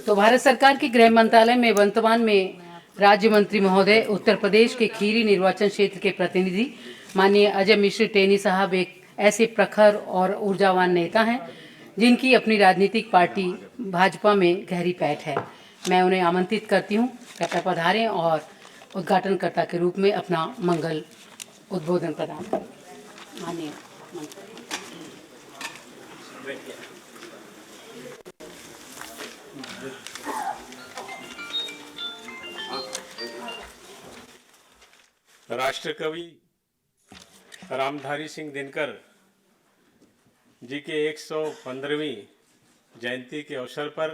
तो भारत सरकार के गृह मंत्रालय में वर्तमान में राज्य मंत्री महोदय उत्तर प्रदेश के खीरी निर्वाचन क्षेत्र के प्रतिनिधि माननीय अजय मिश्र टेनी साहब एक ऐसे प्रखर और ऊर्जावान नेता हैं जिनकी अपनी राजनीतिक पार्टी भाजपा में गहरी पैठ है। मैं उन्हें आमंत्रित करती हूं कृपया पधारें और उद्घाटनकर्ता के रूप में अपना मंगल उद्बोधन प्रदान करें। माननीय मंत्री। राष्ट्रकवि रामधारी सिंह दिनकर जी के 115वीं जयंती के अवसर पर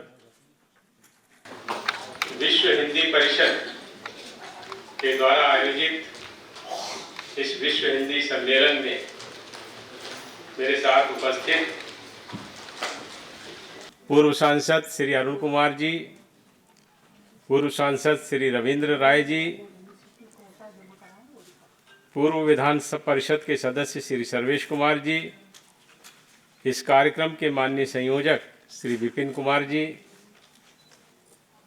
विश्व हिंदी परिषद के द्वारा आयोजित इस विश्व हिंदी सम्मेलन में मेरे साथ उपस्थित पूर्व सांसद श्री अरुण कुमार जी, पूर्व सांसद श्री रविंद्र राय जी, पूर्व विधान परिषद के सदस्य श्री सर्वेश कुमार जी, इस कार्यक्रम के माननीय संयोजक श्री विपिन कुमार जी,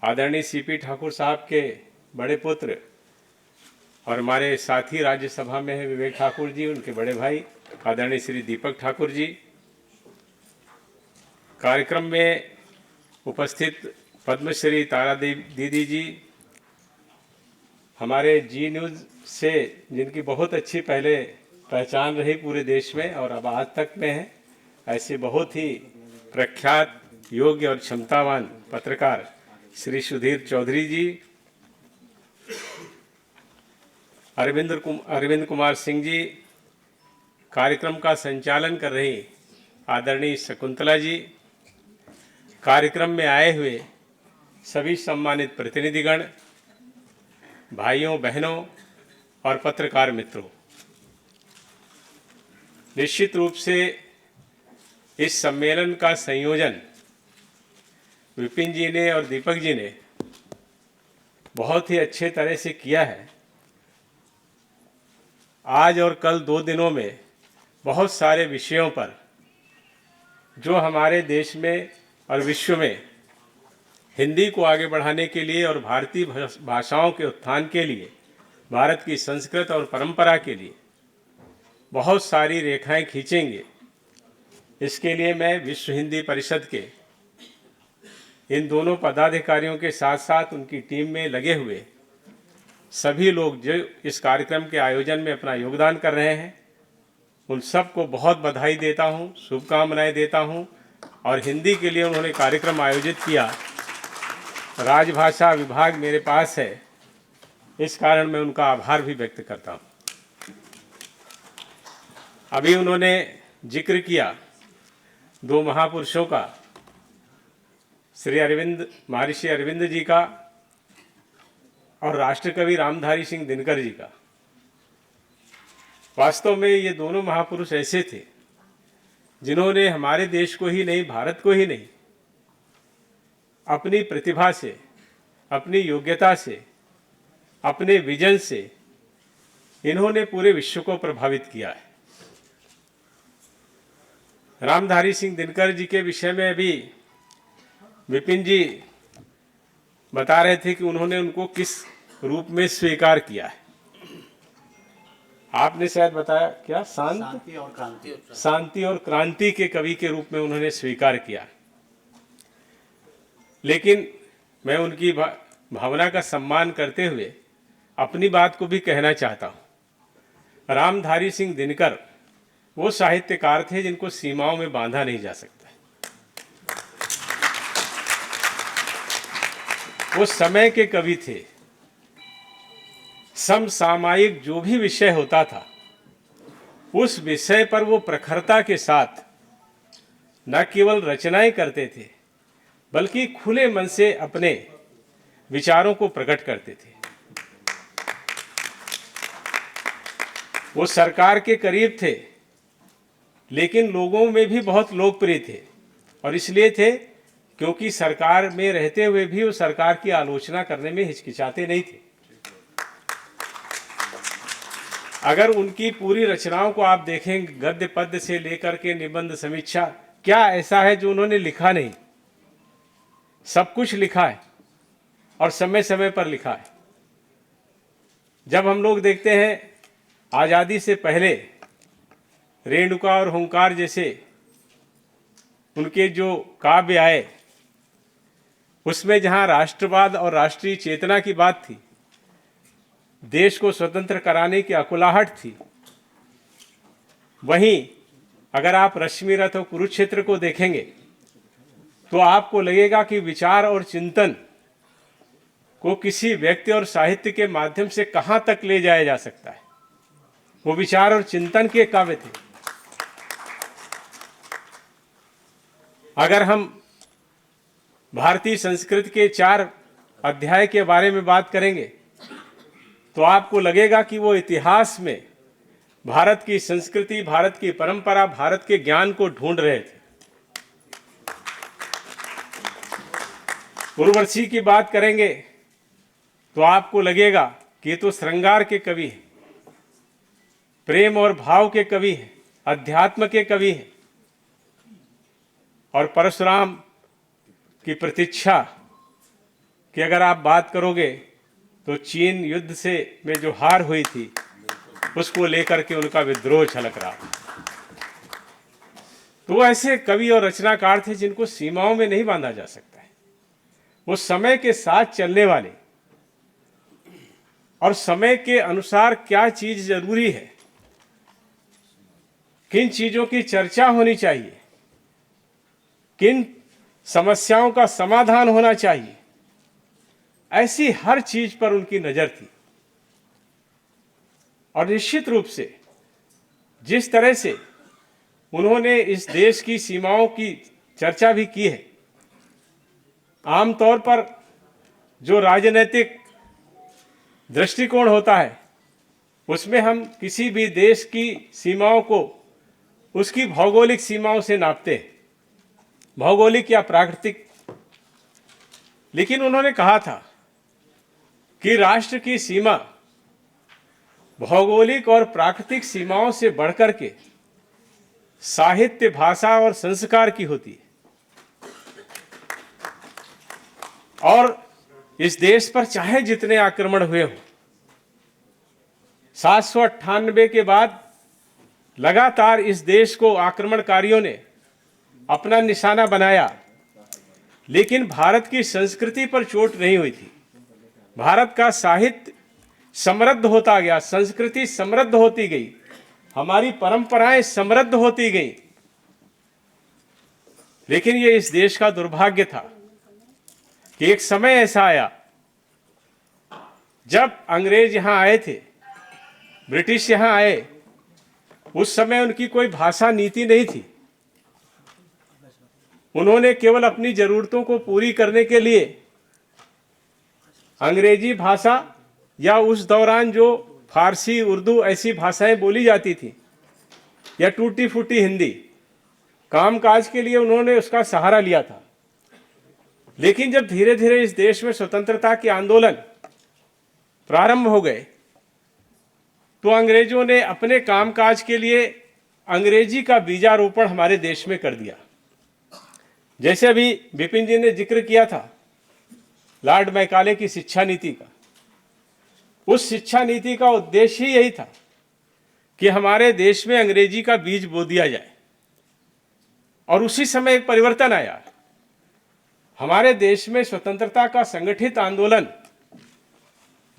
आदरणीय सीपी ठाकुर साहब के बड़े पुत्र और हमारे साथी राज्यसभा में हैं विवेक ठाकुर जी, उनके बड़े भाई आदरणीय श्री दीपक ठाकुर जी, कार्यक्रम में उपस्थित पद्मश्री तारा दीदी जी, हमारे जी न्यूज़ से जिनकी बहुत अच्छी पहले पहचान रही पूरे देश में और अब आज तक में है, ऐसे बहुत ही प्रख्यात योग्य और क्षमतावान पत्रकार श्री सुधीर चौधरी जी, अरविंद कुमार सिंह जी, कार्यक्रम का संचालन कर रही आदरणीय शकुंतला जी, कार्यक्रम में आए हुए सभी सम्मानित प्रतिनिधिगण, भाइयों बहनों और पत्रकार मित्रों, निश्चित रूप से इस सम्मेलन का संयोजन विपिन जी ने और दीपक जी ने बहुत ही अच्छे तरह से किया है। आज और कल 2 दिनों में बहुत सारे विषयों पर जो हमारे देश में और विश्व में हिंदी को आगे बढ़ाने के लिए और भारतीय भाषाओं के उत्थान के लिए, भारत की संस्कृति और परंपरा के लिए बहुत सारी रेखाएं खींचेंगे। इसके लिए मैं विश्व हिंदी परिषद के इन दोनों पदाधिकारियों के साथ साथ उनकी टीम में लगे हुए सभी लोग जो इस कार्यक्रम के आयोजन में अपना योगदान कर रहे हैं, उन सबको बहुत बधाई देता हूं, शुभकामनाएं देता हूं। और हिंदी के लिए उन्होंने कार्यक्रम आयोजित किया, राजभाषा विभाग मेरे पास है, इस कारण मैं उनका आभार भी व्यक्त करता हूं। अभी उन्होंने जिक्र किया 2 महापुरुषों का, श्री महर्षि अरविंद जी का और राष्ट्रकवि रामधारी सिंह दिनकर जी का। वास्तव में ये दोनों महापुरुष ऐसे थे जिन्होंने हमारे देश को ही नहीं, भारत को ही नहीं, अपनी प्रतिभा से, अपनी योग्यता से, अपने विजन से इन्होंने पूरे विश्व को प्रभावित किया है। रामधारी सिंह दिनकर जी के विषय में अभी विपिन जी बता रहे थे कि उन्होंने उनको किस रूप में स्वीकार किया है। आपने शायद बताया क्या, शांति और क्रांति के कवि के रूप में उन्होंने स्वीकार किया। लेकिन मैं उनकी भावना का सम्मान करते हुए अपनी बात को भी कहना चाहता हूँ। रामधारी सिंह दिनकर वो साहित्यकार थे जिनको सीमाओं में बांधा नहीं जा सकता। वो समय के कवि थे। समसामयिक जो भी विषय होता था, उस विषय पर वो प्रखरता के साथ न केवल रचनाएं करते थे, बल्कि खुले मन से अपने विचारों को प्रकट करते थे। वो सरकार के करीब थे, लेकिन लोगों में भी बहुत लोकप्रिय थे। और इसलिए थे क्योंकि सरकार में रहते हुए भी वो सरकार की आलोचना करने में हिचकिचाते नहीं थे। अगर उनकी पूरी रचनाओं को आप देखेंगे, गद्य पद्य से लेकर के निबंध समीक्षा, क्या ऐसा है जो उन्होंने लिखा नहीं। सब कुछ लिखा है और समय समय पर लिखा है। जब हम लोग देखते हैं आज़ादी से पहले रेणुका और हुंकार जैसे उनके जो काव्य आए, उसमें जहाँ राष्ट्रवाद और राष्ट्रीय चेतना की बात थी, देश को स्वतंत्र कराने की अकुलाहट थी, वहीं अगर आप रश्मि रथ और कुरुक्षेत्र को देखेंगे तो आपको लगेगा कि विचार और चिंतन को किसी व्यक्ति और साहित्य के माध्यम से कहाँ तक ले जाया जा सकता है। वो विचार और चिंतन के काव्य थे। अगर हम भारतीय संस्कृति के 4 अध्याय के बारे में बात करेंगे तो आपको लगेगा कि वो इतिहास में भारत की संस्कृति, भारत की परंपरा, भारत के ज्ञान को ढूंढ रहे थे। उर्वशी की बात करेंगे तो आपको लगेगा कि ये तो श्रृंगार के कवि हैं, प्रेम और भाव के कवि हैं, अध्यात्म के कवि हैं। और परशुराम की प्रतीक्षा की अगर आप बात करोगे तो चीन युद्ध से में जो हार हुई थी उसको लेकर के उनका विद्रोह छलक रहा। तो ऐसे कवि और रचनाकार थे जिनको सीमाओं में नहीं बांधा जा सकता है। वो समय के साथ चलने वाले और समय के अनुसार क्या चीज जरूरी है, किन चीजों की चर्चा होनी चाहिए, किन समस्याओं का समाधान होना चाहिए, ऐसी हर चीज पर उनकी नजर थी। और निश्चित रूप से जिस तरह से उन्होंने इस देश की सीमाओं की चर्चा भी की है, आमतौर पर जो राजनीतिक दृष्टिकोण होता है उसमें हम किसी भी देश की सीमाओं को उसकी भौगोलिक सीमाओं से नापते हैं, भौगोलिक या प्राकृतिक। लेकिन उन्होंने कहा था कि राष्ट्र की सीमा भौगोलिक और प्राकृतिक सीमाओं से बढ़कर के साहित्य, भाषा और संस्कार की होती है। और इस देश पर चाहे जितने आक्रमण हुए हो, 798 के बाद लगातार इस देश को आक्रमणकारियों ने अपना निशाना बनाया, लेकिन भारत की संस्कृति पर चोट नहीं हुई थी। भारत का साहित्य समृद्ध होता गया, संस्कृति समृद्ध होती गई, हमारी परंपराएं समृद्ध होती गई। लेकिन ये इस देश का दुर्भाग्य था कि एक समय ऐसा आया जब अंग्रेज यहां आए थे, ब्रिटिश यहां आए, उस समय उनकी कोई भाषा नीति नहीं थी। उन्होंने केवल अपनी जरूरतों को पूरी करने के लिए अंग्रेजी भाषा या उस दौरान जो फारसी, उर्दू ऐसी भाषाएं बोली जाती थी या टूटी फूटी हिंदी, कामकाज के लिए उन्होंने उसका सहारा लिया था। लेकिन जब धीरे धीरे इस देश में स्वतंत्रता के आंदोलन प्रारंभ हो गए तो अंग्रेजों ने अपने कामकाज के लिए अंग्रेजी का बीजारोपण हमारे देश में कर दिया। जैसे अभी विपिन जी ने जिक्र किया था लॉर्ड मैकाले की शिक्षा नीति का, उस शिक्षा नीति का उद्देश्य ही यही था कि हमारे देश में अंग्रेजी का बीज बो दिया जाए। और उसी समय एक परिवर्तन आया। हमारे देश में स्वतंत्रता का संगठित आंदोलन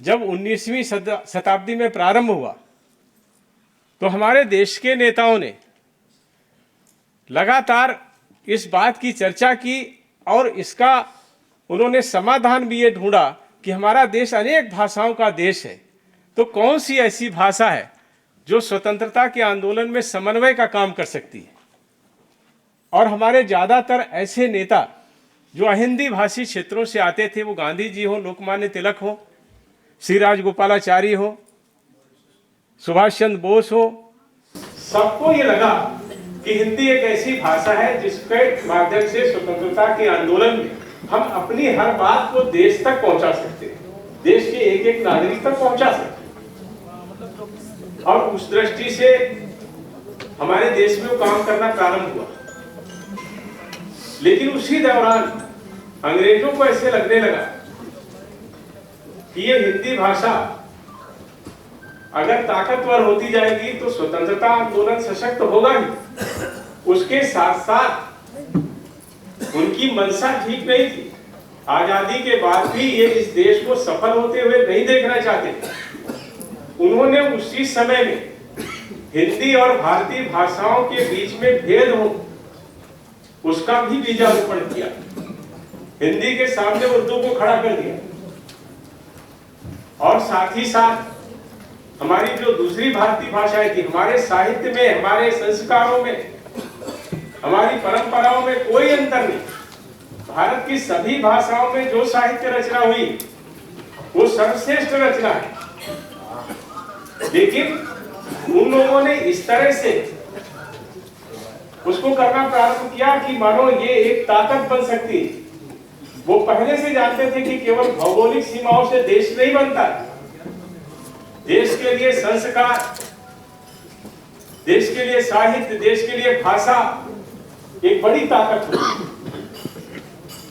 जब 19वीं शताब्दी में प्रारंभ हुआ तो हमारे देश के नेताओं ने लगातार इस बात की चर्चा की और इसका उन्होंने समाधान भी ये ढूंढा कि हमारा देश अनेक भाषाओं का देश है, तो कौन सी ऐसी भाषा है जो स्वतंत्रता के आंदोलन में समन्वय का काम कर सकती है। और हमारे ज़्यादातर ऐसे नेता जो अहिंदी भाषी क्षेत्रों से आते थे, वो गांधी जी हो, लोकमान्य तिलक हो, श्री राजगोपालाचारी हो, सुभाष चंद्र बोस हो, सबको ये लगा कि हिंदी एक ऐसी भाषा है जिसके माध्यम से स्वतंत्रता के आंदोलन में हम अपनी हर बात को देश तक पहुंचा सकते हैं, देश के एक एक नागरिक तक पहुंचा सकते हैं। और उस दृष्टि से हमारे देश में वो काम करना प्रारंभ हुआ। लेकिन उसी दौरान अंग्रेजों को ऐसे लगने लगा कि ये हिंदी भाषा अगर ताकतवर होती जाएगी तो स्वतंत्रता आंदोलन सशक्त होगा ही, उसके साथ साथ उनकी मंशा ठीक नहीं थी। आजादी के बाद भी ये इस देश को सफल होते हुए नहीं देखना चाहते। उन्होंने उसी समय में हिंदी और भारतीय भाषाओं के बीच में भेद हो उसका भी बीजारोपण किया, हिंदी के सामने उर्दू को खड़ा कर दिया और साथ ही साथ हमारी जो दूसरी भारतीय भाषाएं थी, हमारे साहित्य में, हमारे संस्कारों में, हमारी परंपराओं में कोई अंतर नहीं। भारत की सभी भाषाओं में जो साहित्य रचना हुई वो सर्वश्रेष्ठ रचना है, लेकिन उन लोगों ने इस तरह से उसको करना प्रारंभ किया कि मानो ये एक ताकत बन सकती है। वो पहले से जानते थे कि केवल भौगोलिक सीमाओं से देश नहीं बनता, देश के लिए संस्कार, देश के लिए साहित्य, देश के लिए भाषा एक बड़ी ताकत होती।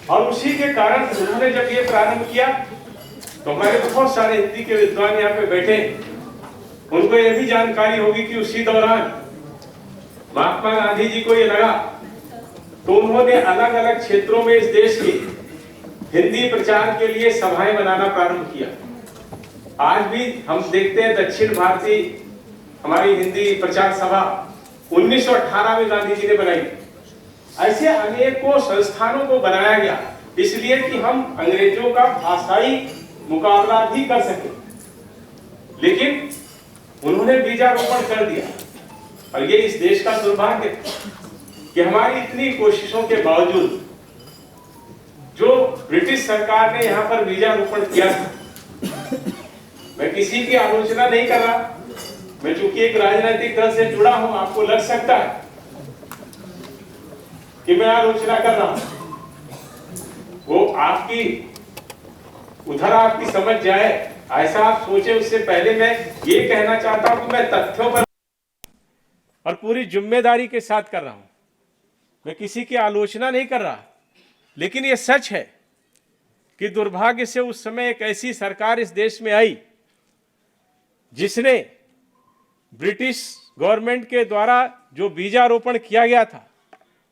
और उसी के कारण उन्होंने जब ये प्रारंभ किया तो हमारे बहुत सारे हिंदी के विद्वान यहाँ पे बैठे, उनको ये भी जानकारी होगी कि उसी दौरान महात्मा गांधी जी को ये लगा तो उन्होंने अलग अलग क्षेत्रों में इस देश की हिंदी प्रचार के लिए सभाएं बनाना प्रारंभ किया। आज भी हम देखते हैं दक्षिण भारतीय हमारी हिंदी प्रचार सभा 1918 में गांधी जी ने बनाई। ऐसे अनेकों संस्थानों को बनाया गया इसलिए कि हम अंग्रेजों का भाषाई मुकाबला भी कर सके, लेकिन उन्होंने बीजारोपण कर दिया। और ये इस देश का दुर्भाग्य कि हमारी इतनी कोशिशों के बावजूद जो ब्रिटिश सरकार ने यहाँ पर बीजारोपण किया था, मैं किसी की आलोचना नहीं कर रहा, मैं चूंकि एक राजनीतिक दल से जुड़ा हूं, आपको लग सकता है कि मैं आलोचना कर रहा हूं। वो आपकी उधर आपकी समझ जाए ऐसा आप सोचे, उससे पहले मैं ये कहना चाहता हूं कि मैं तथ्यों पर और पूरी जिम्मेदारी के साथ कर रहा हूं। मैं किसी की आलोचना नहीं कर रहा, लेकिन ये सच है कि दुर्भाग्य से उस समय एक ऐसी सरकार इस देश में आई जिसने ब्रिटिश गवर्नमेंट के द्वारा जो बीजारोपण किया गया था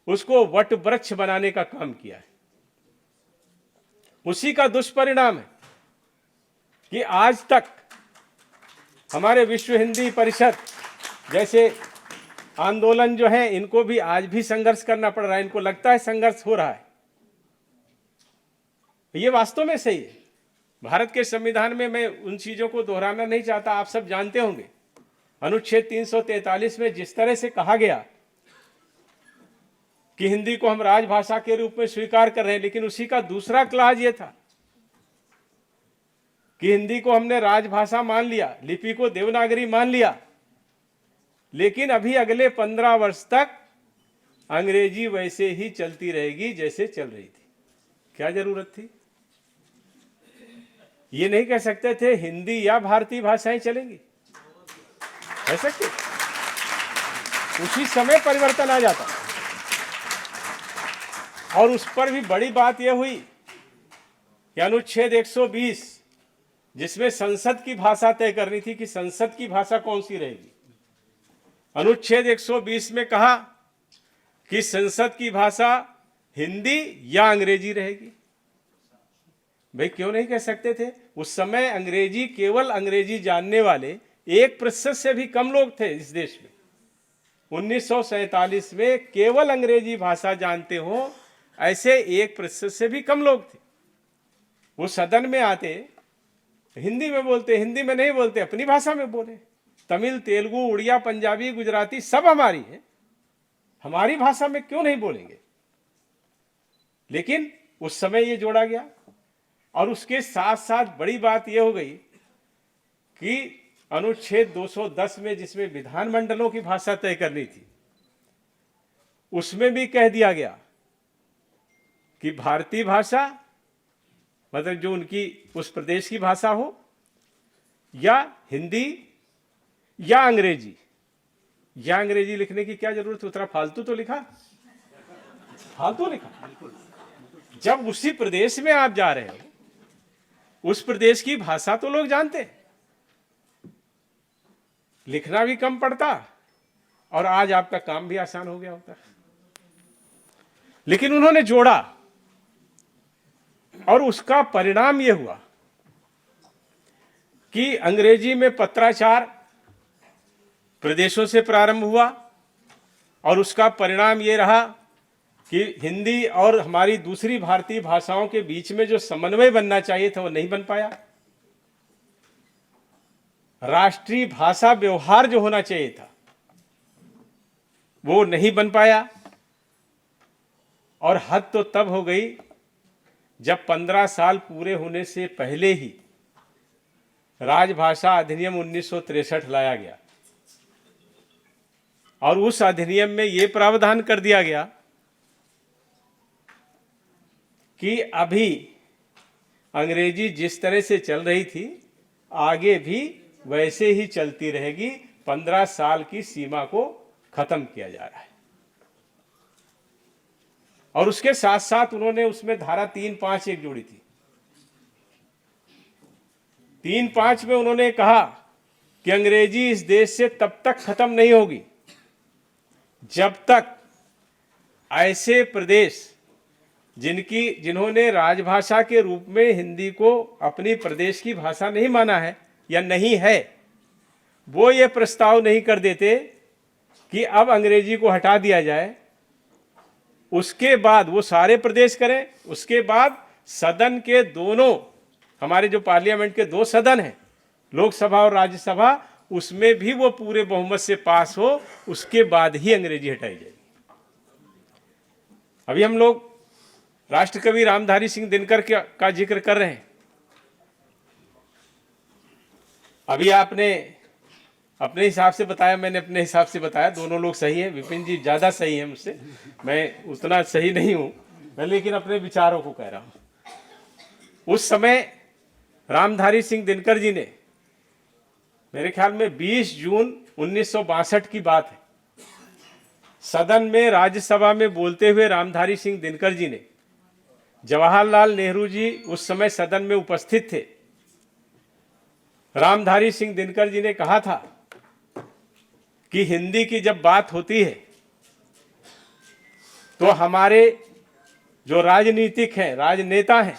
उसको वट वृक्ष बनाने का काम किया है। उसी का दुष्परिणाम है कि आज तक हमारे विश्व हिंदी परिषद जैसे आंदोलन जो है, इनको भी आज भी संघर्ष करना पड़ रहा है। इनको लगता है संघर्ष हो रहा है, ये वास्तव में सही है। भारत के संविधान में, मैं उन चीजों को दोहराना नहीं चाहता, आप सब जानते होंगे, अनुच्छेद 343 में जिस तरह से कहा गया कि हिंदी को हम राजभाषा के रूप में स्वीकार कर रहे हैं, लेकिन उसी का दूसरा क्लाज ये था कि हिंदी को हमने राजभाषा मान लिया, लिपि को देवनागरी मान लिया, लेकिन अभी अगले 15 वर्ष तक अंग्रेजी वैसे ही चलती रहेगी जैसे चल रही थी। क्या जरूरत थी? ये नहीं कह सकते थे हिंदी या भारतीय भाषाएं चलेंगी, कह सकते? उसी समय परिवर्तन आ जाता। और उस पर भी बड़ी बात यह हुई कि अनुच्छेद 120 जिसमें संसद की भाषा तय करनी थी कि संसद की भाषा कौन सी रहेगी, अनुच्छेद 120 में कहा कि संसद की भाषा हिंदी या अंग्रेजी रहेगी। भाई क्यों नहीं कह सकते थे? उस समय अंग्रेजी, केवल अंग्रेजी जानने वाले 1% से भी कम लोग थे इस देश में। 1947 में केवल अंग्रेजी भाषा जानते हो ऐसे 1% से भी कम लोग थे। वो सदन में आते, हिंदी में बोलते, हिंदी में नहीं बोलते, अपनी भाषा में बोले। तमिल, तेलुगु, उड़िया, पंजाबी, गुजराती सब हमारी है, हमारी भाषा में क्यों नहीं बोलेंगे? लेकिन उस समय ये जोड़ा गया। और उसके साथ साथ बड़ी बात यह हो गई कि अनुच्छेद 210 में जिसमें विधानमंडलों की भाषा तय करनी थी, उसमें भी कह दिया गया कि भारतीय भाषा मतलब जो उनकी उस प्रदेश की भाषा हो, या हिंदी या अंग्रेजी। या अंग्रेजी लिखने की क्या जरूरत है? उतना फालतू तो लिखा, फालतू लिखा। जब उसी प्रदेश में आप जा रहे हो, उस प्रदेश की भाषा तो लोग जानते हैं, लिखना भी कम पड़ता और आज आपका काम भी आसान हो गया होता। लेकिन उन्होंने जोड़ा और उसका परिणाम यह हुआ कि अंग्रेजी में पत्राचार प्रदेशों से प्रारंभ हुआ और उसका परिणाम यह रहा कि हिंदी और हमारी दूसरी भारतीय भाषाओं के बीच में जो समन्वय बनना चाहिए था वो नहीं बन पाया। राष्ट्रीय भाषा व्यवहार जो होना चाहिए था वो नहीं बन पाया। और हद तो तब हो गई जब 15 साल पूरे होने से पहले ही राजभाषा अधिनियम 1963 लाया गया और उस अधिनियम में यह प्रावधान कर दिया गया कि अभी अंग्रेजी जिस तरह से चल रही थी आगे भी वैसे ही चलती रहेगी। 15 साल की सीमा को खत्म किया जा रहा है। और उसके साथ साथ उन्होंने उसमें धारा 351 जोड़ी थी। 3.5 में उन्होंने कहा कि अंग्रेजी इस देश से तब तक खत्म नहीं होगी जब तक ऐसे प्रदेश जिन्होंने राजभाषा के रूप में हिंदी को अपनी प्रदेश की भाषा नहीं माना है या नहीं है, वो ये प्रस्ताव नहीं कर देते कि अब अंग्रेजी को हटा दिया जाए। उसके बाद वो सारे प्रदेश करें, उसके बाद सदन के दोनों, हमारे जो पार्लियामेंट के 2 सदन हैं, लोकसभा और राज्यसभा, उसमें भी वो पूरे बहुमत से पास हो, उसके बाद ही अंग्रेजी हटाई जाएगी। अभी हम लोग राष्ट्रकवि रामधारी सिंह दिनकर का जिक्र कर रहे हैं। अभी आपने अपने हिसाब से बताया, मैंने अपने हिसाब से बताया, दोनों लोग सही हैं। विपिन जी ज़्यादा सही हैं मुझसे, मैं उतना सही नहीं हूँ, मैं लेकिन अपने विचारों को कह रहा हूँ। उस समय रामधारी सिंह दिनकर जी ने, मेरे ख्याल में 20 जून 1962 की बात है, सदन में राज्यसभा में बोलते हुए रामधारी सिंह दिनकर जी ने, जवाहरलाल नेहरू जी उस समय सदन में उपस्थित थे, रामधारी सिंह दिनकर जी ने कहा था कि हिंदी की जब बात होती है तो हमारे जो राजनीतिक हैं, राजनेता हैं,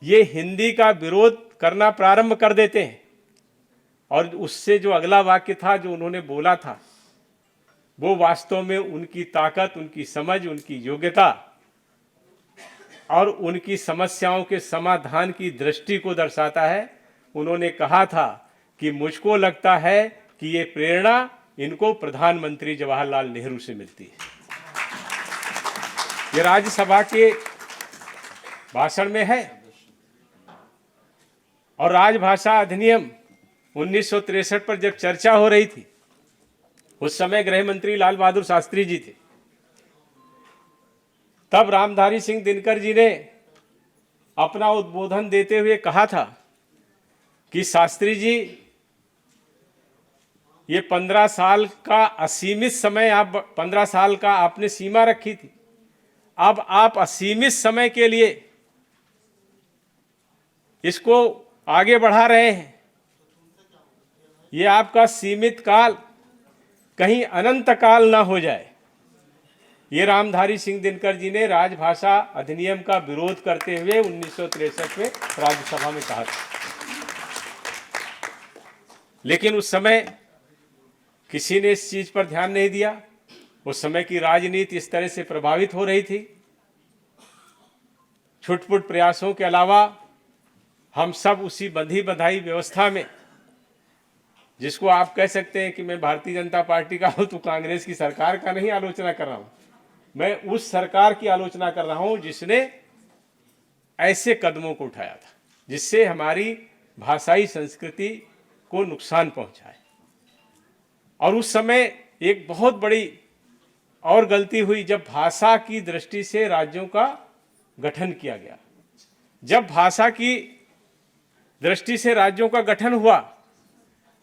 ये हिंदी का विरोध करना प्रारंभ कर देते हैं। और उससे जो अगला वाक्य था जो उन्होंने बोला था, वो वास्तव में उनकी ताकत, उनकी समझ, उनकी योग्यता और उनकी समस्याओं के समाधान की दृष्टि को दर्शाता है। उन्होंने कहा था कि मुझको लगता है कि ये प्रेरणा इनको प्रधानमंत्री जवाहरलाल नेहरू से मिलती है। ये राज्यसभा के भाषण में है। और राजभाषा अधिनियम 1963 पर जब चर्चा हो रही थी, उस समय गृह मंत्री लाल बहादुर शास्त्री जी थे। तब रामधारी सिंह दिनकर जी ने अपना उद्बोधन देते हुए कहा था कि शास्त्री जी, ये 15 साल का असीमित समय, आप 15 साल का आपने सीमा रखी थी, अब आप असीमित समय के लिए इसको आगे बढ़ा रहे हैं। ये आपका सीमित काल कहीं अनंत काल ना हो जाए। ये रामधारी सिंह दिनकर जी ने राजभाषा अधिनियम का विरोध करते हुए 1963 में राज्यसभा में कहा था। लेकिन उस समय किसी ने इस चीज पर ध्यान नहीं दिया। उस समय की राजनीति इस तरह से प्रभावित हो रही थी। छुटपुट प्रयासों के अलावा हम सब उसी बंधी बधाई व्यवस्था में, जिसको आप कह सकते हैं कि मैं भारतीय जनता पार्टी का हूं तो कांग्रेस की सरकार का नहीं आलोचना कर रहा हूं, मैं उस सरकार की आलोचना कर रहा हूं जिसने ऐसे कदमों को उठाया था जिससे हमारी भाषाई संस्कृति को नुकसान पहुंचा है। और उस समय एक बहुत बड़ी और गलती हुई जब भाषा की दृष्टि से राज्यों का गठन किया गया। जब भाषा की दृष्टि से राज्यों का गठन हुआ,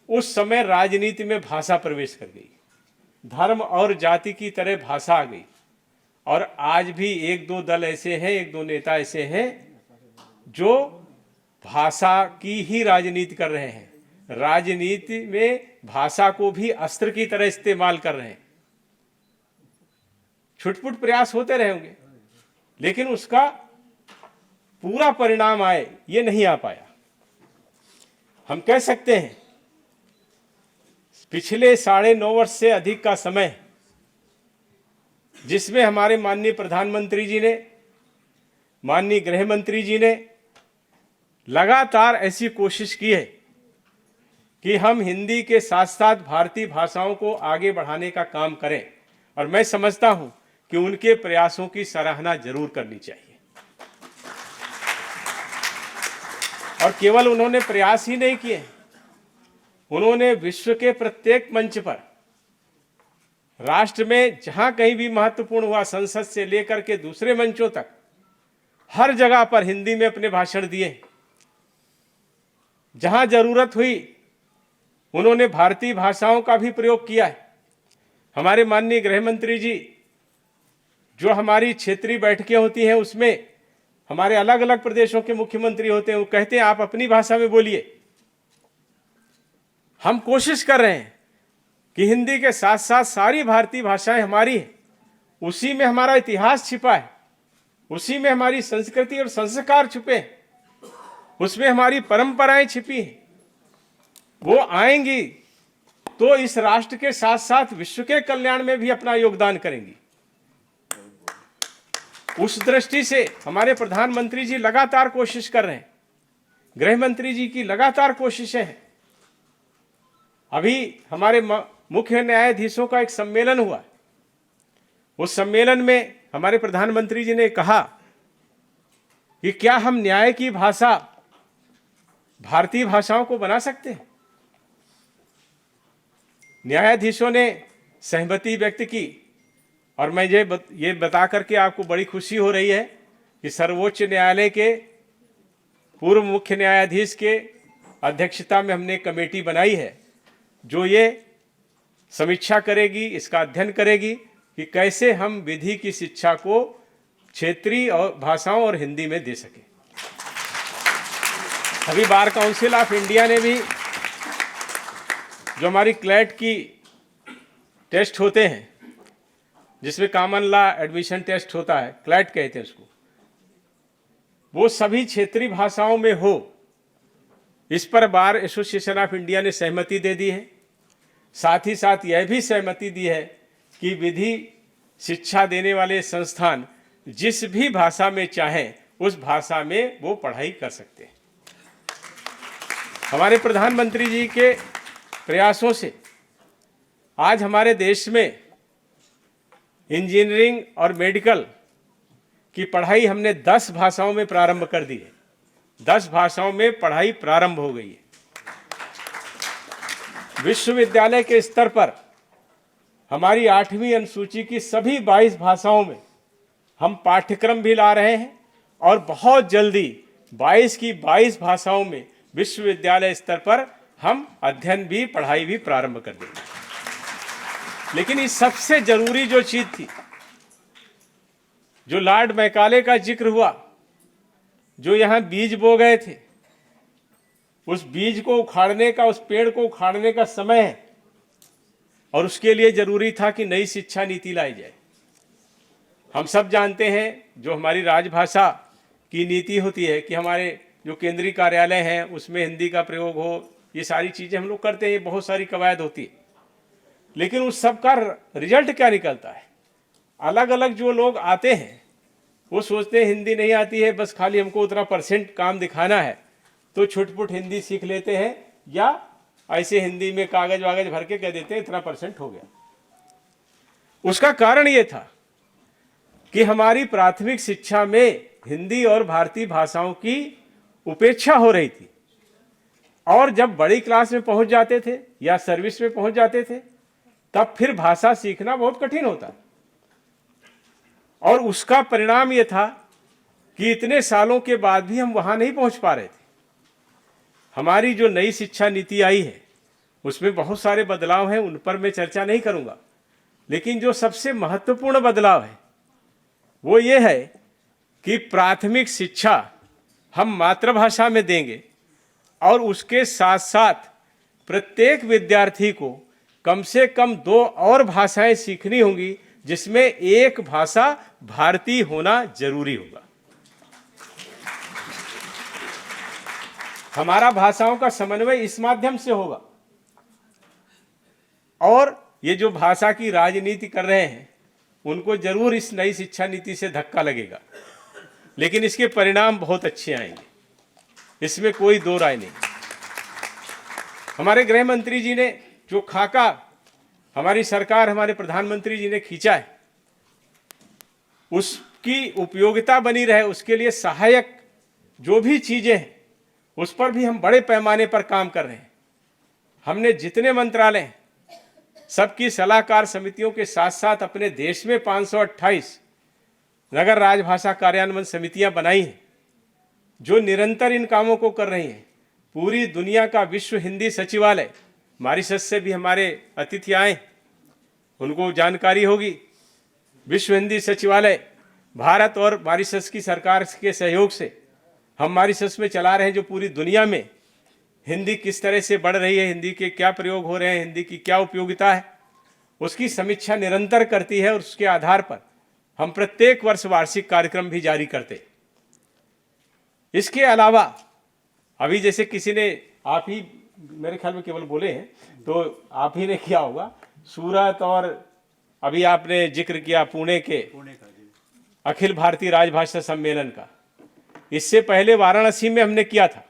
उस समय राजनीति में भाषा प्रवेश कर गई। धर्म और जाति की तरह भाषा आ गई और आज भी एक दो दल ऐसे हैं, एक दो नेता ऐसे हैं जो भाषा की ही राजनीति कर रहे हैं, राजनीति में भाषा को भी अस्त्र की तरह इस्तेमाल कर रहे हैं। छुटपुट प्रयास होते रहेंगे, लेकिन उसका पूरा परिणाम आए ये नहीं आ पाया। हम कह सकते हैं पिछले 9.5 वर्ष से अधिक का समय जिसमें हमारे माननीय प्रधानमंत्री जी ने, माननीय गृह मंत्री जी ने लगातार ऐसी कोशिश की है कि हम हिंदी के साथ साथ भारतीय भाषाओं को आगे बढ़ाने का काम करें, और मैं समझता हूं कि उनके प्रयासों की सराहना जरूर करनी चाहिए। और केवल उन्होंने प्रयास ही नहीं किए, उन्होंने विश्व के प्रत्येक मंच पर, राष्ट्र में जहां कहीं भी महत्वपूर्ण हुआ, संसद से लेकर के दूसरे मंचों तक, हर जगह पर हिंदी में अपने भाषण दिए। जहां जरूरत हुई उन्होंने भारतीय भाषाओं का भी प्रयोग किया है। हमारे माननीय गृह मंत्री जी, जो हमारी क्षेत्रीय बैठकें होती हैं उसमें हमारे अलग अलग प्रदेशों के मुख्यमंत्री होते हैं, वो कहते हैं आप अपनी भाषा में बोलिए। हम कोशिश कर रहे हैं कि हिंदी के साथ साथ सारी भारतीय भाषाएं हमारी हैं, उसी में हमारा इतिहास छिपा है, उसी में हमारी संस्कृति और संस्कार छुपे हैं, उसमें हमारी परंपराएं छिपी हैं। वो आएंगी तो इस राष्ट्र के साथ साथ विश्व के कल्याण में भी अपना योगदान करेंगी। उस दृष्टि से हमारे प्रधानमंत्री जी लगातार कोशिश कर रहे हैं, गृह मंत्री जी की लगातार कोशिशें हैं। अभी हमारे मुख्य न्यायाधीशों का एक सम्मेलन हुआ, उस सम्मेलन में हमारे प्रधानमंत्री जी ने कहा कि क्या हम न्याय की भाषा भारतीय भाषाओं को बना सकते हैं। न्यायाधीशों ने सहमति व्यक्त की, और मैं ये बता करके आपको बड़ी खुशी हो रही है कि सर्वोच्च न्यायालय के पूर्व मुख्य न्यायाधीश के अध्यक्षता में हमने कमेटी बनाई है जो ये समीक्षा करेगी, इसका अध्ययन करेगी कि कैसे हम विधि की शिक्षा को क्षेत्रीय और भाषाओं और हिंदी में दे सकें। अभी बार काउंसिल ऑफ इंडिया ने भी, जो हमारी क्लैट की टेस्ट होते हैं, जिसमें कॉमन लॉ एडमिशन टेस्ट होता है, क्लैट कहते हैं उसको, वो सभी क्षेत्रीय भाषाओं में हो, इस पर बार एसोसिएशन ऑफ इंडिया ने सहमति दे दी है। साथ ही साथ यह भी सहमति दी है कि विधि शिक्षा देने वाले संस्थान जिस भी भाषा में चाहें उस भाषा में वो पढ़ाई कर सकते हैं। हमारे प्रधानमंत्री जी के प्रयासों से आज हमारे देश में इंजीनियरिंग और मेडिकल की पढ़ाई हमने 10 भाषाओं में प्रारंभ कर दी है। 10 भाषाओं में पढ़ाई प्रारंभ हो गई है। विश्वविद्यालय के स्तर पर हमारी 8वीं अनुसूची की सभी 22 भाषाओं में हम पाठ्यक्रम भी ला रहे हैं, और बहुत जल्दी 22 की 22 भाषाओं में विश्वविद्यालय स्तर पर हम अध्ययन भी, पढ़ाई भी प्रारंभ कर देंगे। लेकिन इस सबसे जरूरी जो चीज थी, जो लॉर्ड मैकाले का जिक्र हुआ, जो यहां बीज बो गए थे, उस बीज को उखाड़ने का, उस पेड़ को उखाड़ने का समय है, और उसके लिए जरूरी था कि नई शिक्षा नीति लाई जाए। हम सब जानते हैं, जो हमारी राजभाषा की नीति होती है कि हमारे जो केंद्रीय कार्यालय हैं उसमें हिंदी का प्रयोग हो, ये सारी चीजें हम लोग करते हैं, बहुत सारी कवायद होती है। लेकिन उस सब का रिजल्ट क्या निकलता है? अलग अलग जो लोग आते हैं वो सोचते हैं हिंदी नहीं आती है, बस खाली हमको उतना % काम दिखाना है, तो छुटपुट हिंदी सीख लेते हैं, या ऐसे हिंदी में कागज वागज भर के कह देते हैं इतना % हो गया। उसका कारण ये था कि हमारी प्राथमिक शिक्षा में हिंदी और भारतीय भाषाओं की उपेक्षा हो रही थी, और जब बड़ी क्लास में पहुंच जाते थे या सर्विस में पहुंच जाते थे तब फिर भाषा सीखना बहुत कठिन होता। और उसका परिणाम यह था कि इतने सालों के बाद भी हम वहां नहीं पहुंच पा रहे थे। हमारी जो नई शिक्षा नीति आई है उसमें बहुत सारे बदलाव हैं, उन पर मैं चर्चा नहीं करूंगा, लेकिन जो सबसे महत्वपूर्ण बदलाव है वो ये है कि प्राथमिक शिक्षा हम मातृभाषा में देंगे और उसके साथ साथ प्रत्येक विद्यार्थी को कम से कम 2 और भाषाएं सीखनी होंगी, जिसमें एक भाषा भारतीय होना जरूरी होगा। हमारा भाषाओं का समन्वय इस माध्यम से होगा। और ये जो भाषा की राजनीति कर रहे हैं उनको जरूर इस नई शिक्षा नीति से धक्का लगेगा, लेकिन इसके परिणाम बहुत अच्छे आएंगे, इसमें कोई दो राय नहीं। हमारे गृह मंत्री जी ने जो खाका हमारी सरकार, हमारे प्रधानमंत्री जी ने खींचा है, उसकी उपयोगिता बनी रहे, उसके लिए सहायक जो भी चीजें हैं उस पर भी हम बड़े पैमाने पर काम कर रहे हैं। हमने जितने मंत्रालय हैं सबकी सलाहकार समितियों के साथ साथ अपने देश में 528 नगर राजभाषा कार्यान्वयन समितियां बनाई हैं जो निरंतर इन कामों को कर रही हैं। पूरी दुनिया का विश्व हिंदी सचिवालय, मॉरिशस से भी हमारे अतिथि आए, उनको जानकारी होगी। विश्व हिंदी सचिवालय भारत और मॉरिशस की सरकार के सहयोग से हम मॉरिशस में चला रहे हैं, जो पूरी दुनिया में हिंदी किस तरह से बढ़ रही है, हिंदी के क्या प्रयोग हो रहे हैं, हिंदी की क्या उपयोगिता है, उसकी समीक्षा निरंतर करती है। और उसके आधार पर हम प्रत्येक वर्ष वार्षिक कार्यक्रम भी जारी करते हैं। इसके अलावा अभी जैसे किसी ने, आप ही मेरे ख्याल में केवल बोले हैं, तो आप ही ने किया होगा, सूरत और अभी आपने जिक्र किया पुणे के अखिल भारतीय राजभाषा सम्मेलन का। इससे पहले वाराणसी में हमने किया था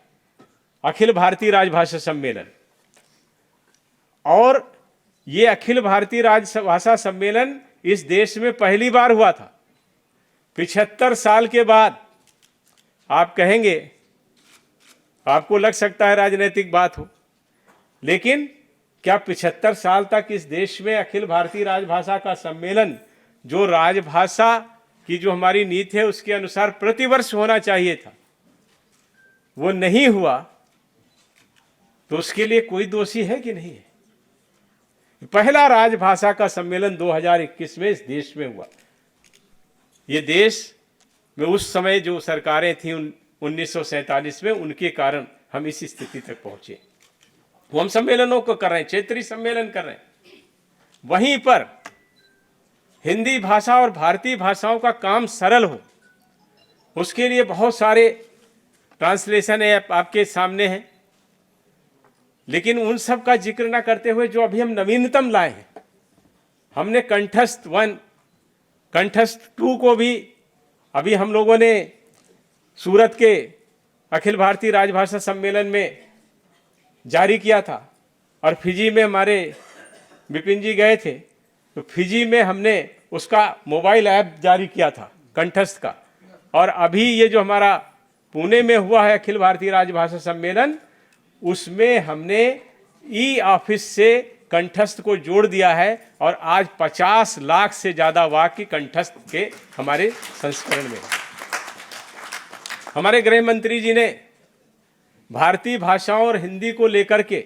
अखिल भारतीय राजभाषा सम्मेलन, और ये अखिल भारतीय राजभाषा सम्मेलन इस देश में पहली बार हुआ था। 75 साल के बाद। आप कहेंगे, आपको लग सकता है राजनीतिक बात हो, लेकिन क्या 75 साल तक इस देश में अखिल भारतीय राजभाषा का सम्मेलन, जो राजभाषा की जो हमारी नीति है उसके अनुसार प्रतिवर्ष होना चाहिए था, वो नहीं हुआ, तो उसके लिए कोई दोषी है कि नहीं है? पहला राजभाषा का सम्मेलन 2021 में इस देश में हुआ। ये देश में उस समय जो सरकारें थीं 1947 में, उनके कारण हम इस स्थिति तक पहुंचे। वो हम सम्मेलनों को कर रहे हैं, क्षेत्रीय सम्मेलन कर रहे हैं। वहीं पर हिंदी भाषा और भारतीय भाषाओं का काम सरल हो, उसके लिए बहुत सारे ट्रांसलेशन ऐप आपके सामने हैं, लेकिन उन सब का जिक्र ना करते हुए जो अभी हम नवीनतम लाए हैं, हमने कंठस्थ 1, कंठस्थ 2 को भी अभी हम लोगों ने सूरत के अखिल भारतीय राजभाषा सम्मेलन में जारी किया था। और फिजी में हमारे विपिन जी गए थे, तो फिजी में हमने उसका मोबाइल ऐप जारी किया था कंठस्थ का। और अभी ये जो हमारा पुणे में हुआ है अखिल भारतीय राजभाषा सम्मेलन, उसमें हमने ई ऑफिस से कंठस्थ को जोड़ दिया है, और आज 50 लाख से ज़्यादा वाक्य कंठस्थ के हमारे संस्करण में। हमारे गृह मंत्री जी ने भारतीय भाषाओं और हिंदी को लेकर के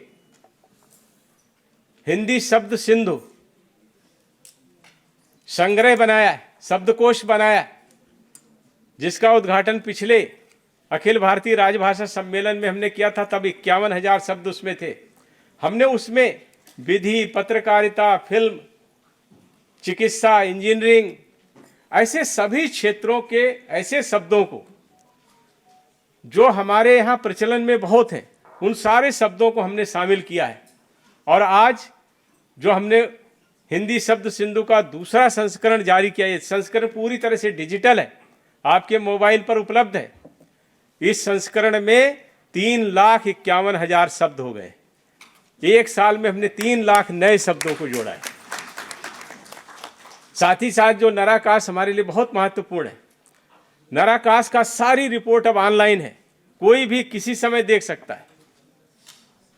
हिंदी शब्द सिंधु संग्रह बनाया, शब्दकोश बनाया, जिसका उद्घाटन पिछले अखिल भारतीय राजभाषा सम्मेलन में हमने किया था। तब 51,000 शब्द उसमें थे। हमने उसमें विधि, पत्रकारिता, फिल्म, चिकित्सा, इंजीनियरिंग, ऐसे सभी क्षेत्रों के ऐसे शब्दों को जो हमारे यहाँ प्रचलन में बहुत हैं, उन सारे शब्दों को हमने शामिल किया है। और आज जो हमने हिंदी शब्द सिंधु का दूसरा संस्करण जारी किया, ये संस्करण पूरी तरह से डिजिटल है, आपके मोबाइल पर उपलब्ध है। इस संस्करण में 3,51,000 शब्द हो गए। एक साल में हमने 3 लाख नए शब्दों को जोड़ा है। साथ ही साथ जो नराकाश हमारे लिए बहुत महत्वपूर्ण है, नराकाश का सारी रिपोर्ट अब ऑनलाइन है, कोई भी किसी समय देख सकता है।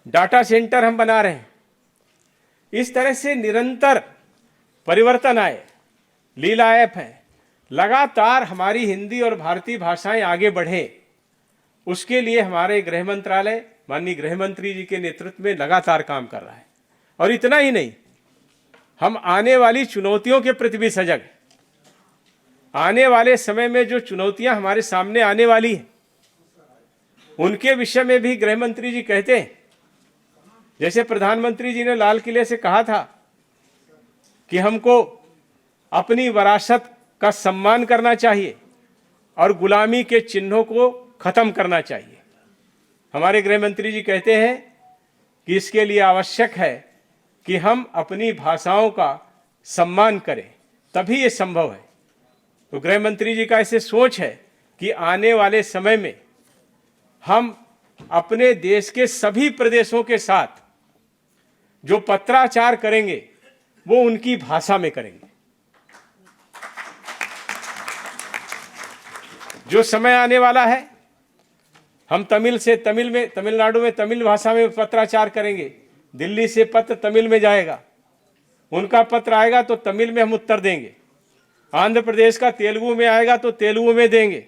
डाटा सेंटर हम बना रहे हैं। इस तरह से निरंतर परिवर्तन आए। लीला ऐप है, लगातार हमारी हिंदी और भारतीय भाषाएं आगे बढ़े, उसके लिए हमारे गृह मंत्रालय माननीय गृह मंत्री जी के नेतृत्व में लगातार काम कर रहा है। और इतना ही नहीं, हम आने वाली चुनौतियों के प्रति भी सजग हैं। आने वाले समय में जो चुनौतियां हमारे सामने आने वाली हैं उनके विषय में भी गृह मंत्री जी कहते हैं। जैसे प्रधानमंत्री जी ने लाल किले से कहा था कि हमको अपनी विरासत का सम्मान करना चाहिए और गुलामी के चिन्हों को खत्म करना चाहिए। हमारे गृह मंत्री जी कहते हैं कि इसके लिए आवश्यक है कि हम अपनी भाषाओं का सम्मान करें, तभी ये संभव है। तो गृह मंत्री जी का ऐसे सोच है कि आने वाले समय में हम अपने देश के सभी प्रदेशों के साथ जो पत्राचार करेंगे वो उनकी भाषा में करेंगे। जो समय आने वाला है हम तमिलनाडु में तमिल भाषा में पत्राचार करेंगे। दिल्ली से पत्र तमिल में जाएगा, उनका पत्र आएगा तो तमिल में हम उत्तर देंगे। आंध्र प्रदेश का तेलुगु में आएगा तो तेलुगु में देंगे।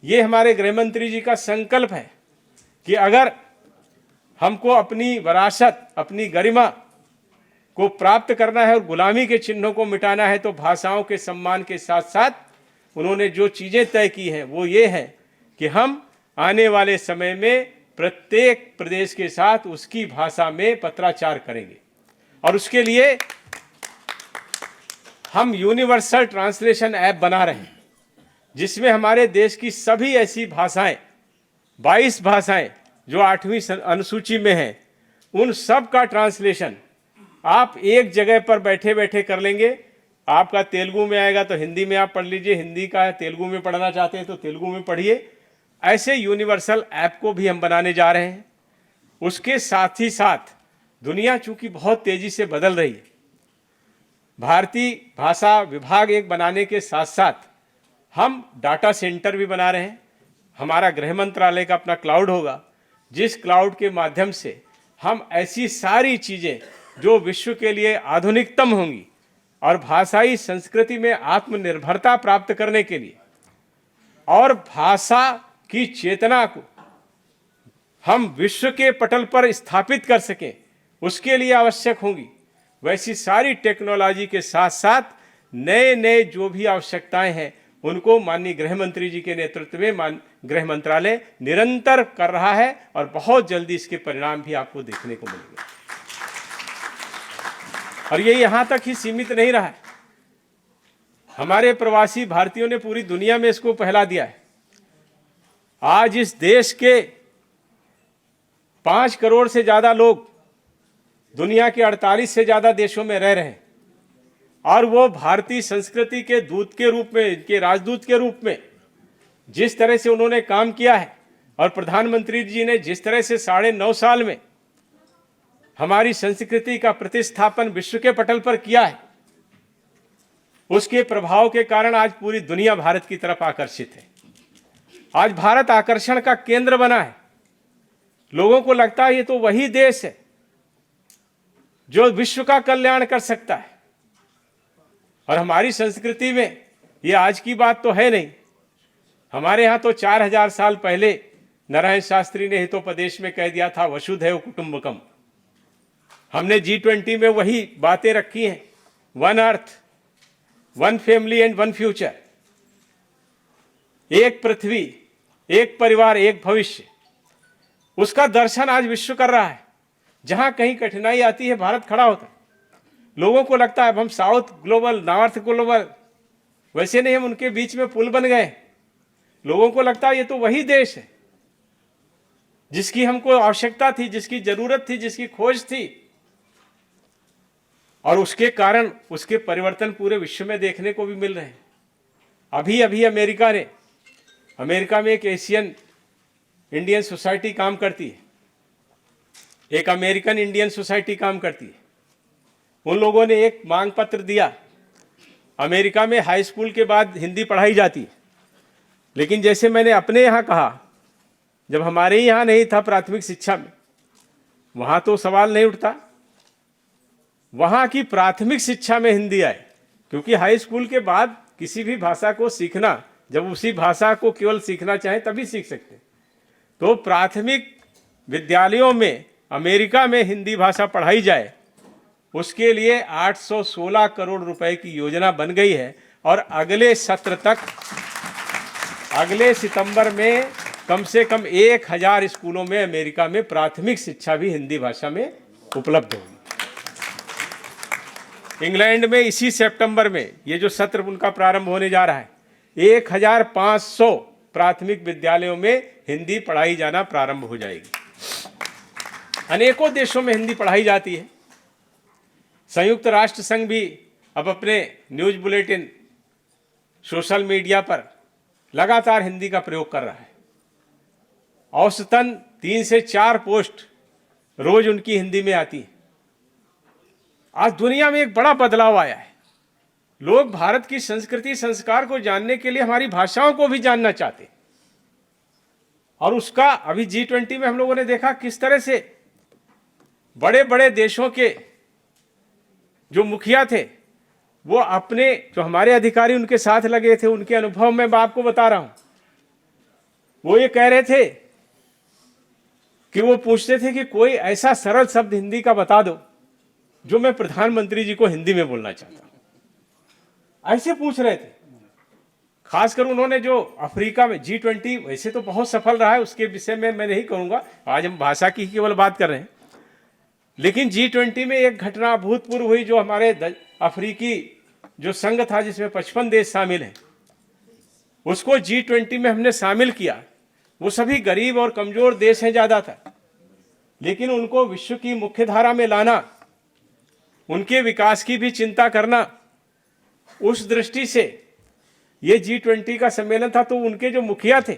ये हमारे गृह मंत्री जी का संकल्प है कि अगर हमको अपनी विरासत, अपनी गरिमा को प्राप्त करना है और गुलामी के चिन्हों को मिटाना है तो भाषाओं के सम्मान के साथ साथ उन्होंने जो चीजें तय की हैं वो ये है कि हम आने वाले समय में प्रत्येक प्रदेश के साथ उसकी भाषा में पत्राचार करेंगे और उसके लिए हम यूनिवर्सल ट्रांसलेशन ऐप बना रहे हैं जिसमें हमारे देश की सभी ऐसी भाषाएं, 22 भाषाएं जो 8वीं अनुसूची में हैं, उन सब का ट्रांसलेशन आप एक जगह पर बैठे बैठे कर लेंगे। आपका तेलुगु में आएगा तो हिंदी में आप पढ़ लीजिए, हिंदी का तेलुगु में पढ़ना चाहते हैं तो तेलुगु में पढ़िए। ऐसे यूनिवर्सल ऐप को भी हम बनाने जा रहे हैं। उसके साथ ही साथ दुनिया चूंकि बहुत तेजी से बदल रही है, भारतीय भाषा विभाग एक बनाने के साथ साथ हम डाटा सेंटर भी बना रहे हैं। हमारा गृह मंत्रालय का अपना क्लाउड होगा, जिस क्लाउड के माध्यम से हम ऐसी सारी चीज़ें जो विश्व के लिए आधुनिकतम होंगी और भाषाई संस्कृति में आत्मनिर्भरता प्राप्त करने के लिए और भाषा की चेतना को हम विश्व के पटल पर स्थापित कर सकें, उसके लिए आवश्यक होंगी। वैसी सारी टेक्नोलॉजी के साथ साथ नए नए जो भी आवश्यकताएं हैं उनको माननीय गृह मंत्री जी के नेतृत्व में गृह मंत्रालय निरंतर कर रहा है और बहुत जल्दी इसके परिणाम भी आपको देखने को मिलेंगे। और ये यहां तक ही सीमित नहीं रहा है, हमारे प्रवासी भारतीयों ने पूरी दुनिया में इसको फैला दिया है। आज इस देश के 5 करोड़ से ज्यादा लोग दुनिया के 48 से ज्यादा देशों में रह रहे हैं और वो भारतीय संस्कृति के दूत के रूप में, इनके राजदूत के रूप में जिस तरह से उन्होंने काम किया है और प्रधानमंत्री जी ने जिस तरह से 9.5 साल में हमारी संस्कृति का प्रतिस्थापन विश्व के पटल पर किया है, उसके प्रभाव के कारण आज पूरी दुनिया भारत की तरफ आकर्षित है। आज भारत आकर्षण का केंद्र बना है। लोगों को लगता है ये तो वही देश है जो विश्व का कल्याण कर सकता है। और हमारी संस्कृति में ये आज की बात तो है नहीं। हमारे यहाँ तो 4000 साल पहले नारायण शास्त्री ने हितोपदेश में कह दिया था वसुधैव कुटुंबकम। हमने G20 में वही बातें रखी हैं, 1 अर्थ, 1 फैमिली एंड 1 फ्यूचर, एक पृथ्वी, एक परिवार, एक भविष्य। उसका दर्शन आज विश्व कर रहा है। जहां कहीं कठिनाई आती है भारत खड़ा होता है। लोगों को लगता है अब हम साउथ ग्लोबल, नॉर्थ ग्लोबल, वैसे नहीं, हम उनके बीच में पुल बन गए। लोगों को लगता है ये तो वही देश है जिसकी हमको आवश्यकता थी, जिसकी जरूरत थी, जिसकी खोज थी। और उसके कारण उसके परिवर्तन पूरे विश्व में देखने को भी मिल रहे हैं। अभी अभी अमेरिका में एक एशियन इंडियन सोसाइटी काम करती है, एक अमेरिकन इंडियन सोसाइटी काम करती है। उन लोगों ने एक मांग पत्र दिया। अमेरिका में हाई स्कूल के बाद हिंदी पढ़ाई जाती है, लेकिन जैसे मैंने अपने यहाँ कहा, जब हमारे यहाँ नहीं था प्राथमिक शिक्षा में, वहाँ तो सवाल नहीं उठता। वहाँ की प्राथमिक शिक्षा में हिंदी आए, क्योंकि हाई स्कूल के बाद किसी भी भाषा को सीखना, जब उसी भाषा को केवल सीखना चाहें तभी सीख सकते। तो प्राथमिक विद्यालयों में अमेरिका में हिंदी भाषा पढ़ाई जाए, उसके लिए 816 करोड़ रुपए की योजना बन गई है और अगले सत्र तक, अगले सितंबर में कम से कम 1000 स्कूलों में अमेरिका में प्राथमिक शिक्षा भी हिंदी भाषा में उपलब्ध होगी। इंग्लैंड में इसी सितंबर में ये जो सत्र उनका प्रारंभ होने जा रहा है, 1500 प्राथमिक विद्यालयों में हिंदी पढ़ाई जाना प्रारंभ हो जाएगी। अनेकों देशों में हिंदी पढ़ाई जाती है। संयुक्त राष्ट्र संघ भी अब अपने न्यूज़ बुलेटिन, सोशल मीडिया पर लगातार हिंदी का प्रयोग कर रहा है। औसतन 3 से 4 पोस्ट रोज उनकी हिंदी में आती है। आज दुनिया में एक बड़ा बदलाव आया है। लोग भारत की संस्कृति संस्कार को जानने के लिए हमारी भाषाओं को भी जानना चाहते हैं। और उसका अभी G20 में हम लोगों ने देखा किस तरह से बड़े बड़े देशों के जो मुखिया थे वो अपने, जो हमारे अधिकारी उनके साथ लगे थे, उनके अनुभव में मैं आपको बता रहा हूं। वो ये कह रहे थे कि वो पूछते थे कि कोई ऐसा सरल शब्द हिंदी का बता दो जो मैं प्रधानमंत्री जी को हिंदी में बोलना चाहता हूं। ऐसे पूछ रहे थे। खासकर उन्होंने जो अफ्रीका में G20 वैसे तो बहुत सफल रहा है, उसके विषय में मैं नहीं कहूंगा, आज हम भाषा की केवल बात कर रहे हैं। लेकिन G20 में एक घटना अभूतपूर्व हुई, जो हमारे अफ्रीकी जो संघ था जिसमें 55 देश शामिल हैं, उसको G20 में हमने शामिल किया। वो सभी गरीब और कमजोर देश हैं ज़्यादातर, लेकिन उनको विश्व की मुख्य धारा में लाना, उनके विकास की भी चिंता करना, उस दृष्टि से ये G20 का सम्मेलन था। तो उनके जो मुखिया थे,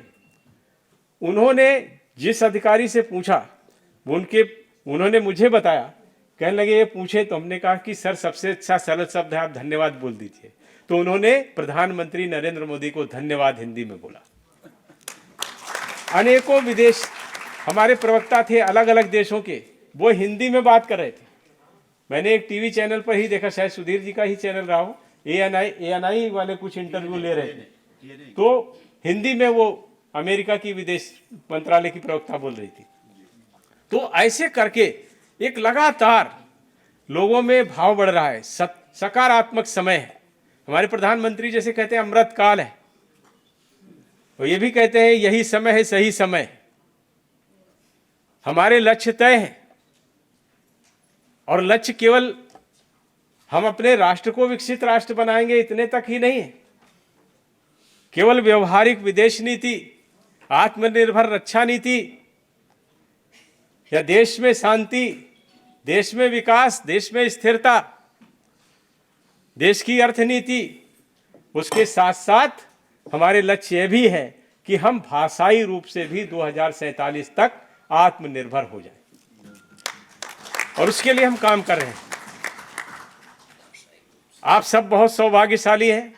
उन्होंने जिस अधिकारी से पूछा, उन्होंने मुझे बताया, कहने लगे ये पूछे तो हमने कहा कि सर सबसे अच्छा सरल शब्द है, आप धन्यवाद बोल दीजिए। तो उन्होंने प्रधानमंत्री नरेंद्र मोदी को धन्यवाद हिंदी में बोला। अनेकों विदेश हमारे प्रवक्ता थे अलग अलग देशों के, वो हिंदी में बात कर रहे थे। मैंने एक टीवी चैनल पर ही देखा, शायद सुधीर जी का ही चैनल रहा हो, ANI वाले कुछ इंटरव्यू ले रहे थे, तो हिंदी में वो अमेरिका की विदेश मंत्रालय की प्रवक्ता बोल रही थी। तो ऐसे करके एक लगातार लोगों में भाव बढ़ रहा है, सकारात्मक समय है। हमारे प्रधानमंत्री जैसे कहते हैं अमृत काल है, तो ये भी कहते हैं यही समय है, सही समय। हमारे लक्ष्य तय हैं, और लक्ष्य केवल हम अपने राष्ट्र को विकसित राष्ट्र बनाएंगे इतने तक ही नहीं है। केवल व्यवहारिक विदेश नीति, आत्मनिर्भर रक्षा नीति, या देश में शांति, देश में विकास, देश में स्थिरता, देश की अर्थनीति, उसके साथ साथ हमारे लक्ष्य यह भी है कि हम भाषाई रूप से भी 2047 तक आत्मनिर्भर हो जाए, और उसके लिए हम काम कर रहे हैं। आप सब बहुत सौभाग्यशाली हैं,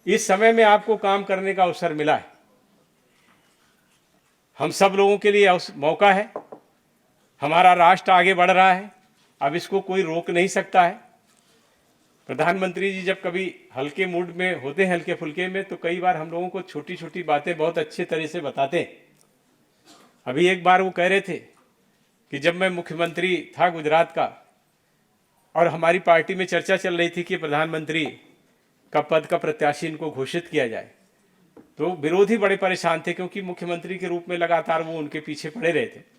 इस समय में आपको काम करने का अवसर मिला है। हम सब लोगों के लिए मौका है। हमारा राष्ट्र आगे बढ़ रहा है, अब इसको कोई रोक नहीं सकता है। प्रधानमंत्री जी जब कभी हल्के मूड में होते हैं, हल्के फुल्के में, तो कई बार हम लोगों को छोटी छोटी बातें बहुत अच्छे तरह से बताते हैं। अभी एक बार वो कह रहे थे कि जब मैं मुख्यमंत्री था गुजरात का, और हमारी पार्टी में चर्चा चल रही थी कि प्रधानमंत्री का पद का प्रत्याशी इनको घोषित किया जाए, तो विरोधी बड़े परेशान थे, क्योंकि मुख्यमंत्री के रूप में लगातार वो उनके पीछे पड़े रहे थे।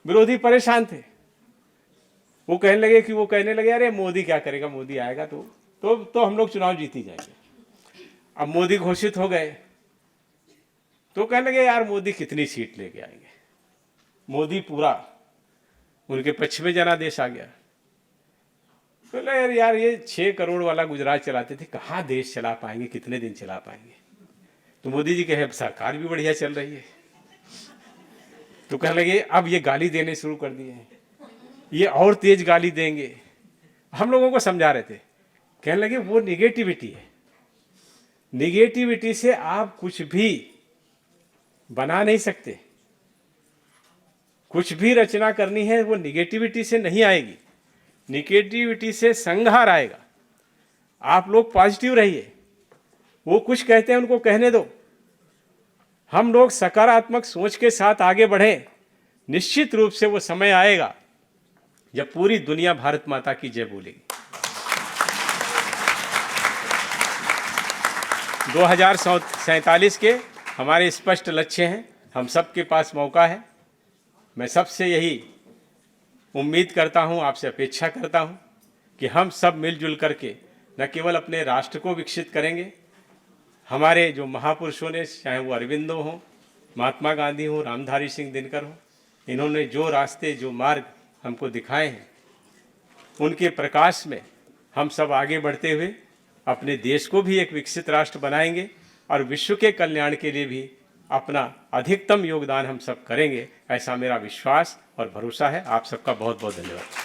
विरोधी परेशान थे। वो कहने लगे अरे मोदी क्या करेगा, मोदी आएगा तो हम लोग चुनाव जीत ही जाएंगे। अब मोदी घोषित हो गए तो कहने लगे यार मोदी कितनी सीट लेके आएंगे, मोदी पूरा उनके पक्ष में जनादेश आ गया। तो यार ये 6 करोड़ वाला गुजरात चलाते थे, कहाँ देश चला पाएंगे, कितने दिन चला पाएंगे। तो मोदी जी कहे सरकार भी बढ़िया चल रही है। तो कहने लगे अब ये गाली देने शुरू कर दिए हैं, ये और तेज गाली देंगे। हम लोगों को समझा रहे थे, कहने लगे वो निगेटिविटी है, निगेटिविटी से आप कुछ भी बना नहीं सकते। कुछ भी रचना करनी है वो निगेटिविटी से नहीं आएगी, निगेटिविटी से संहार आएगा। आप लोग पॉजिटिव रहिए, वो कुछ कहते हैं उनको कहने दो। हम लोग सकारात्मक सोच के साथ आगे बढ़ें, निश्चित रूप से वो समय आएगा जब पूरी दुनिया भारत माता की जय बोलेगी। 2047 के हमारे स्पष्ट लक्ष्य हैं। हम सबके पास मौका है। मैं सबसे यही उम्मीद करता हूं, आपसे अपेक्षा करता हूं कि हम सब मिलजुल करके न केवल अपने राष्ट्र को विकसित करेंगे, हमारे जो महापुरुषों ने, चाहे वो अरविंदो हों, महात्मा गांधी हों, रामधारी सिंह दिनकर हों, इन्होंने जो रास्ते, जो मार्ग हमको दिखाए हैं, उनके प्रकाश में हम सब आगे बढ़ते हुए अपने देश को भी एक विकसित राष्ट्र बनाएंगे और विश्व के कल्याण के लिए भी अपना अधिकतम योगदान हम सब करेंगे, ऐसा मेरा विश्वास और भरोसा है। आप सबका बहुत बहुत धन्यवाद।